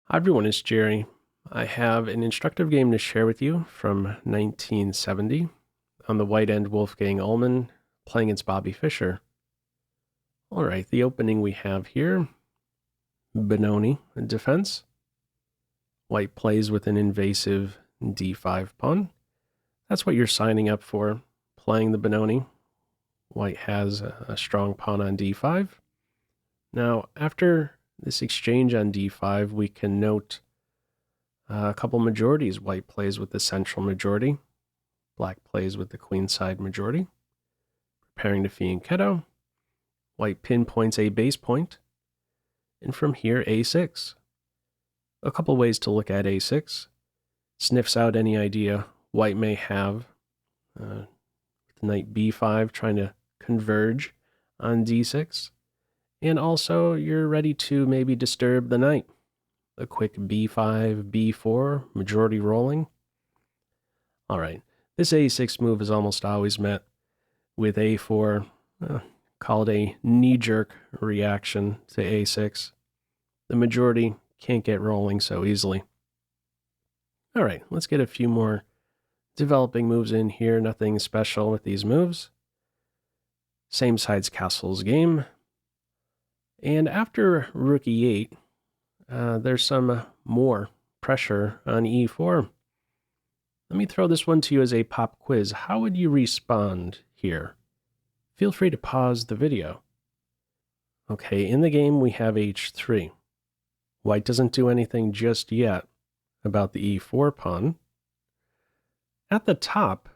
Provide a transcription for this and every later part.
Hi everyone, it's Jerry. I have an instructive game to share with you from 1970 on the white end Wolfgang Uhlmann playing against Bobby Fischer. All right, the opening we have here, Benoni Defense. White plays with an invasive d5 pawn. That's what you're signing up for, playing the Benoni. White has a strong pawn on d5. Now, after this exchange on d5, we can note a couple majorities. White plays with the central majority. Black plays with the queenside majority. Preparing to fianchetto. White pinpoints a base point. And from here, a6. A couple ways to look at a6. Sniffs out any idea white may have. Knight b5 trying to converge on d6. And also, you're ready to maybe disturb the knight. A quick b5, b4, majority rolling. All right, this a6 move is almost always met with a4, called a knee-jerk reaction to a6. The majority can't get rolling so easily. All right, let's get a few more developing moves in here. Nothing special with these moves. Same sides castles game. And after rook e8, there's some more pressure on e4. Let me throw this one to you as a pop quiz. How would you respond here? Feel free to pause the video. Okay, in the game we have h3. White doesn't do anything just yet about the e4 pawn. At the top,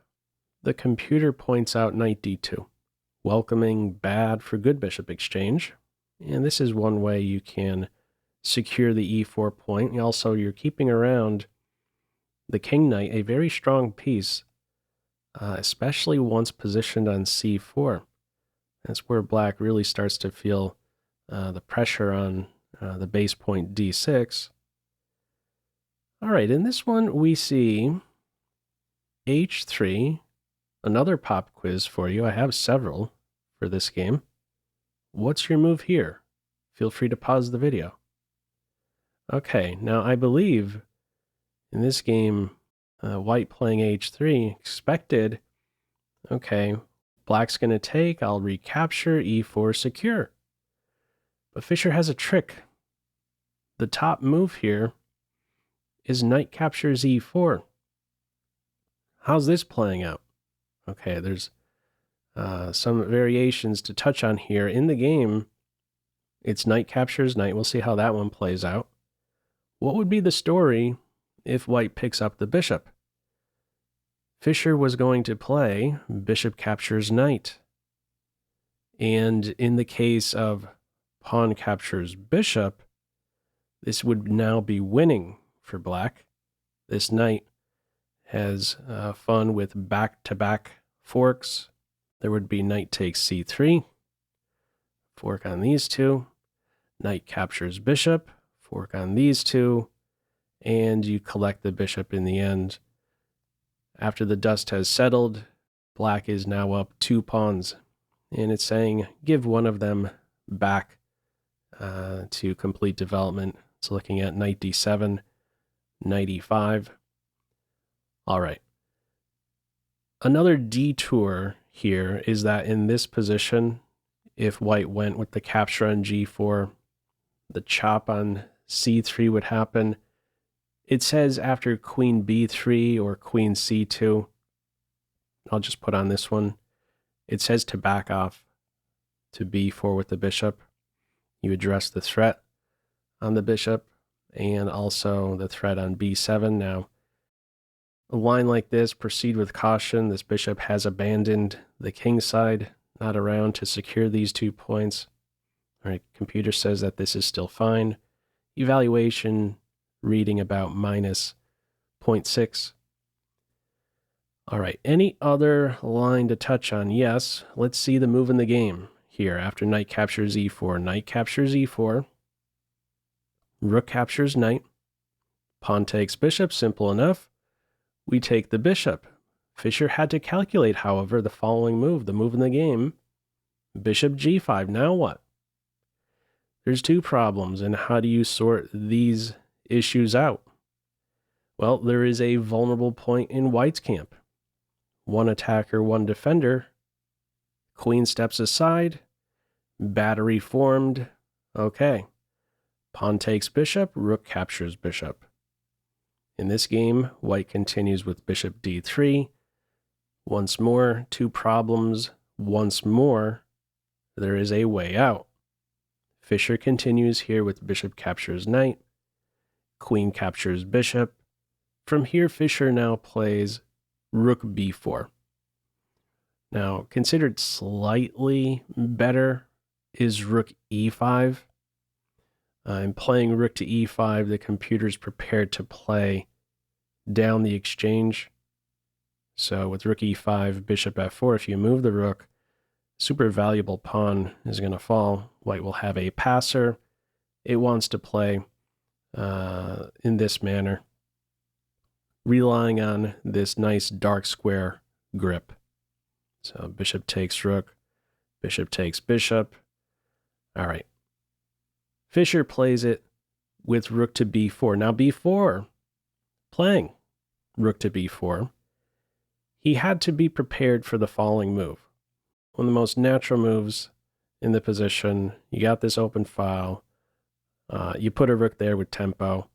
the computer points out knight d2, welcoming bad for good bishop exchange. And this is one way you can secure the e4 point. Also, you're keeping around the king knight, a very strong piece, especially once positioned on c4. That's where black really starts to feel the pressure on the base point d6. All right, in this one we see h3, another pop quiz for you. I have several for this game. What's your move here? Feel free to pause the video. Okay, now I believe in this game, white playing h3 expected, okay, black's going to take, I'll recapture, e4 secure. But Fischer has a trick. The top move here is knight captures e4. How's this playing out? Okay, there's some variations to touch on here. In the game, it's knight captures knight. We'll see how that one plays out. What would be the story if white picks up the bishop? Fischer was going to play bishop captures knight. And in the case of pawn captures bishop, this would now be winning for black. This knight has fun with back-to-back forks. There would be knight takes c3, fork on these two, knight captures bishop, fork on these two, and you collect the bishop in the end. After the dust has settled, black is now up 2 pawns, and it's saying give one of them back to complete development. It's looking at knight d7, knight e5. All right. Another detour here is that in this position, if white went with the capture on g4, the chop on c3 would happen. It says after queen b3 or queen c2, I'll just put on this one, it says to back off to b4 with the bishop. You address the threat on the bishop and also the threat on b7. Now, a line like this, proceed with caution. This bishop has abandoned the king side, not around to secure these 2 points. All right, computer says that this is still fine. Evaluation reading about minus 0.6. All right, any other line to touch on? Yes, let's see the move in the game here after knight captures e4. Knight captures e4. Rook captures knight. Pawn takes bishop, simple enough. We take the bishop. Fischer had to calculate, however, the following move, the move in the game. Bishop g5, now what? There's 2 problems, and how do you sort these issues out? Well, there is a vulnerable point in white's camp. One attacker, one defender. Queen steps aside. Battery formed. Okay. Pawn takes bishop, rook captures bishop. In this game, white continues with bishop d3. Once more, two problems. Once more, there is a way out. Fischer continues here with bishop captures knight. Queen captures bishop. From here, Fischer now plays rook b4. Now, considered slightly better is rook e5. I'm playing rook to e5. The computer's prepared to play down the exchange. So with rook e5, bishop f4, if you move the rook, super valuable pawn is going to fall. White will have a passer. It wants to play in this manner, relying on this nice dark square grip. So bishop takes rook, bishop takes bishop. All right. Fischer plays it with rook to b4. Now b4, playing rook to b4, he had to be prepared for the following move. One of the most natural moves in the position. You got this open file. You put a rook there with tempo.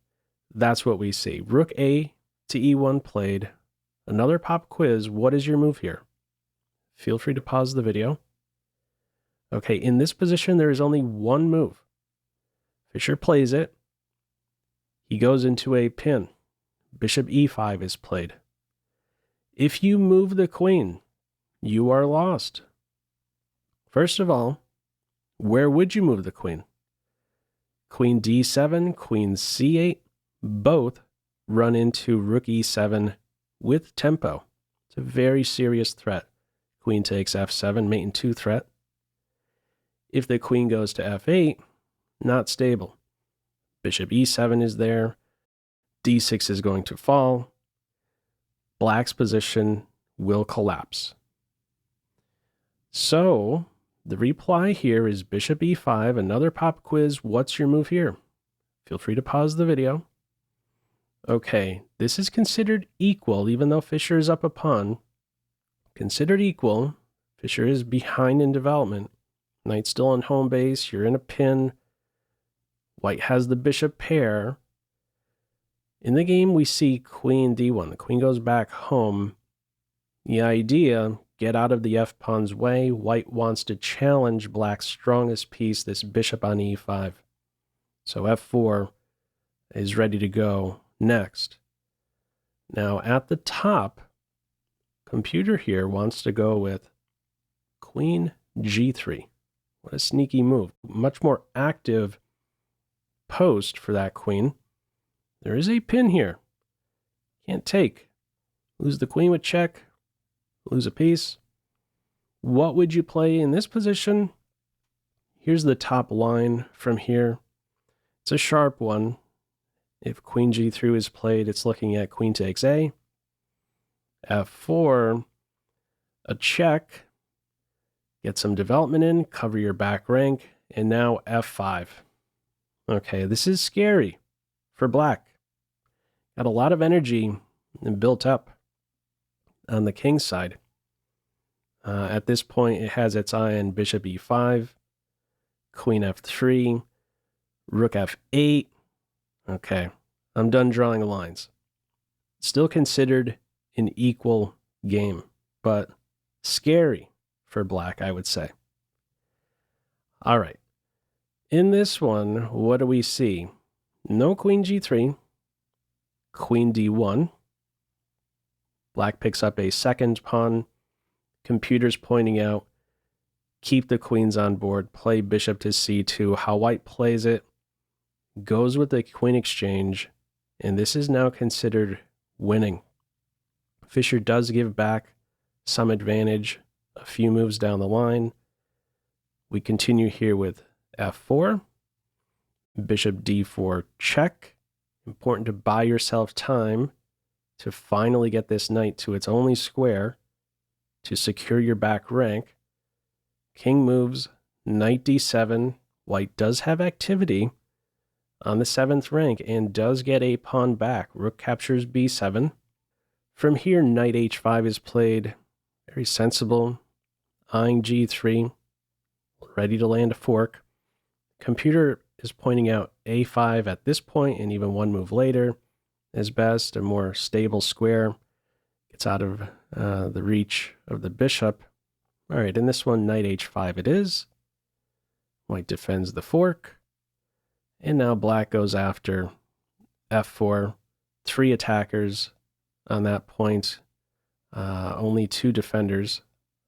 That's what we see. Rook A to E1 played. Another pop quiz. What is your move here? Feel free to pause the video. Okay, in this position, there is only one move. Fischer plays it. He goes into a pin. Bishop E5 is played. If you move the queen, you are lost. First of all, where would you move the queen? Queen D7, Queen C8, both run into rook E7 with tempo. It's a very serious threat. Queen takes F7, mate in 2 threat. If the queen goes to F8, not stable. Bishop E7 is there. D6 is going to fall. Black's position will collapse. So the reply here is bishop E5, another pop quiz. What's your move here? Feel free to pause the video. Okay, this is considered equal, even though Fischer is up a pawn. Considered equal. Fischer is behind in development. Knight's still on home base. You're in a pin. White has the bishop pair. In the game, we see queen d1. The queen goes back home. The idea, get out of the f-pawn's way. White wants to challenge black's strongest piece, this bishop on e5. So f4 is ready to go next. Now at the top, computer here wants to go with queen g3. What a sneaky move. Much more active post for that queen. There is a pin here. Can't take. Lose the queen with check. Lose a piece. What would you play in this position? Here's the top line from here. It's a sharp one. If queen g3 is played, it's looking at queen takes A. F4, a check. Get some development in, cover your back rank, and now F5. Okay, this is scary for black. Got a lot of energy built up on the king's side. At this point, it has its eye on bishop e5, queen f3, rook f8. Okay, I'm done drawing lines. Still considered an equal game, but scary for black, I would say. All right. In this one, what do we see? No queen g3, queen d1. Black picks up a second pawn. Computer's pointing out, keep the queens on board, play bishop to c2. How white plays it, goes with the queen exchange, and this is now considered winning. Fischer does give back some advantage a few moves down the line. We continue here with f4, bishop d4 check. Important to buy yourself time to finally get this knight to its only square to secure your back rank. King moves, knight d7. White does have activity on the 7th rank and does get a pawn back. Rook captures b7. From here, knight h5 is played. Very sensible. Eyeing g3, ready to land a fork. Computer is pointing out a5 at this point, and even one move later is best. A more stable square gets out of the reach of the bishop. All right, in this one, knight h5 it is. White defends the fork. And now black goes after f4. 3 attackers on that point. Only 2 defenders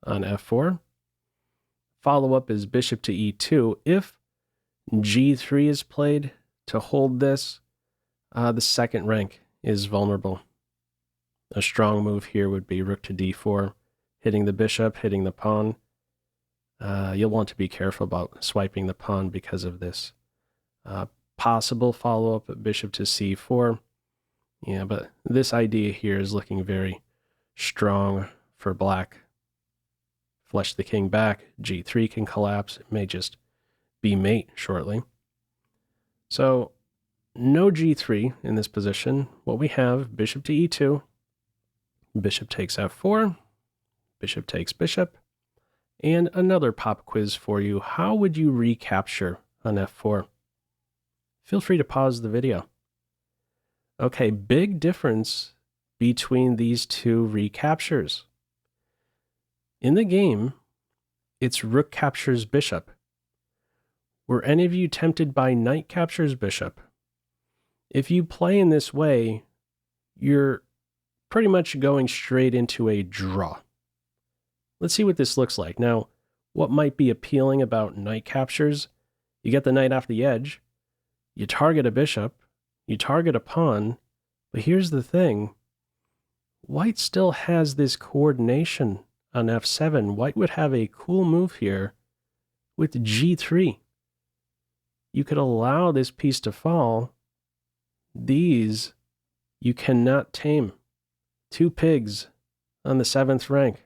on f4. Follow-up is bishop to e2. If g3 is played to hold this, the 2nd rank is vulnerable. A strong move here would be rook to d4, hitting the bishop, hitting the pawn. You'll want to be careful about swiping the pawn because of this. Possible follow-up, bishop to c4. Yeah, but this idea here is looking very strong for black. Flush the king back, g3 can collapse. It may just be mate shortly. So no g3 in this position. What we have, bishop to e2, bishop takes f4, bishop takes bishop, and another pop quiz for you. How would you recapture on f4? Feel free to pause the video. Okay, big difference between these two recaptures. In the game, it's rook captures bishop. Were any of you tempted by knight captures bishop? If you play in this way, you're pretty much going straight into a draw. Let's see what this looks like. Now, what might be appealing about knight captures? You get the knight off the edge, you target a bishop, you target a pawn, but here's the thing. White still has this coordination on f7. White would have a cool move here with g3. You could allow this piece to fall. These you cannot tame. 2 pigs on the 7th rank.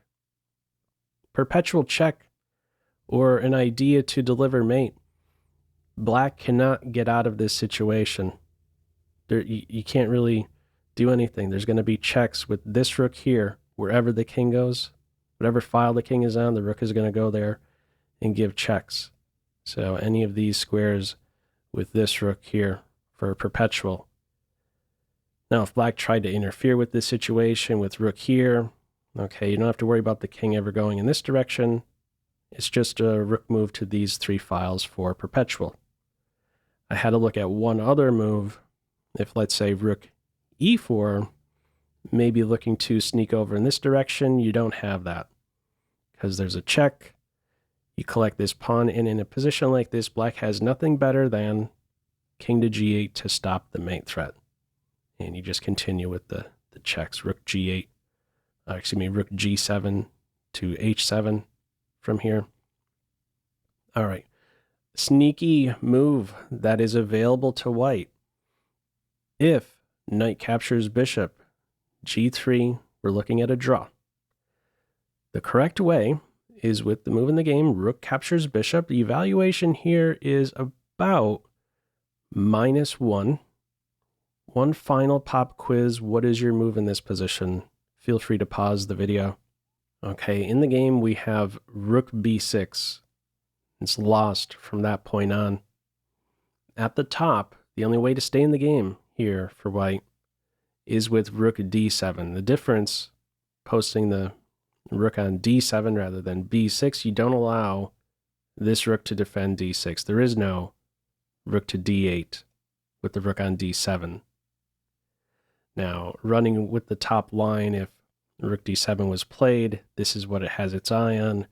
Perpetual check, or an idea to deliver mate. Black cannot get out of this situation. You can't really do anything. There's going to be checks with this rook here. Wherever the king goes, whatever file the king is on, the rook is going to go there and give checks. So any of these squares with this rook here for a perpetual. Now, if black tried to interfere with this situation with rook here, okay, you don't have to worry about the king ever going in this direction. It's just a rook move to these 3 files for perpetual. I had to look at one other move. If, let's say, rook e4 may be looking to sneak over in this direction, you don't have that because there's a check. You collect this pawn, and in a position like this, black has nothing better than king to g8 to stop the mate threat. And you just continue with the checks. Rook g8, rook g7 to h7 from here. All right. Sneaky move that is available to white. If knight captures bishop, g3, we're looking at a draw. The correct way is with the move in the game, rook captures bishop. The evaluation here is about -1. One final pop quiz. What is your move in this position? Feel free to pause the video. Okay, in the game we have rook b6. It's lost from that point on. At the top, the only way to stay in the game here for white is with rook d7. The difference, posting the rook on d7 rather than b6, you don't allow this rook to defend d6. There is no rook to d8 with the rook on d7. Now, running with the top line, if rook d7 was played, this is what it has its eye on.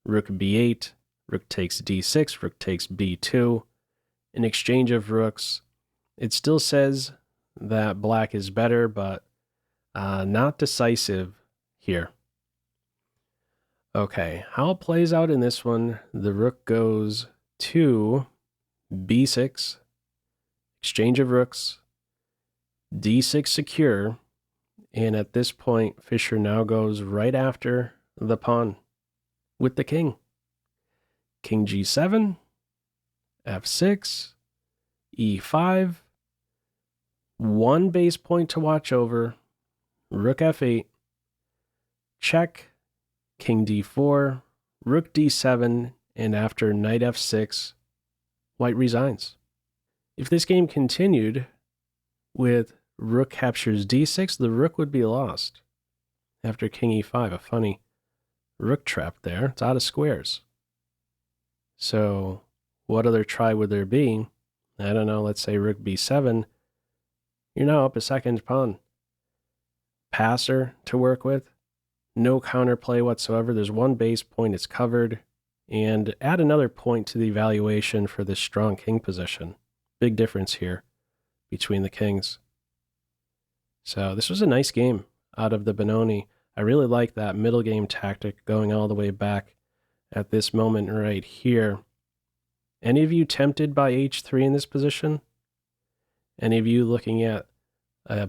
Rook b8, rook takes d6, rook takes b2. An exchange of rooks. It still says that black is better, but not decisive here. Okay, how it plays out in this one, the rook goes to b6, exchange of rooks, d6 secure, and at this point, Fischer now goes right after the pawn with the king. King g7, f6, e5, one base point to watch over, rook f8, check, king d4, rook d7, and after knight f6, white resigns. If this game continued with rook captures d6, the rook would be lost. After king e5, a funny rook trap there. It's out of squares. So what other try would there be? I don't know, let's say rook b7. You're now up a second pawn. Passer to work with. No counterplay whatsoever. There's one base point, it's covered. And add another point to the evaluation for this strong king position. Big difference here between the kings. So this was a nice game out of the Benoni. I really like that middle game tactic going all the way back at this moment right here. Any of you tempted by h3 in this position? Any of you looking at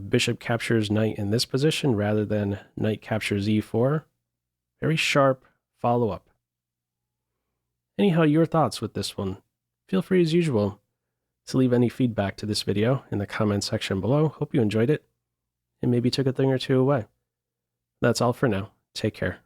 bishop captures knight in this position rather than knight captures e4? Very sharp follow-up. Anyhow, your thoughts with this one? Feel free as usual to leave any feedback to this video in the comment section below. Hope you enjoyed it and maybe took a thing or two away. That's all for now. Take care.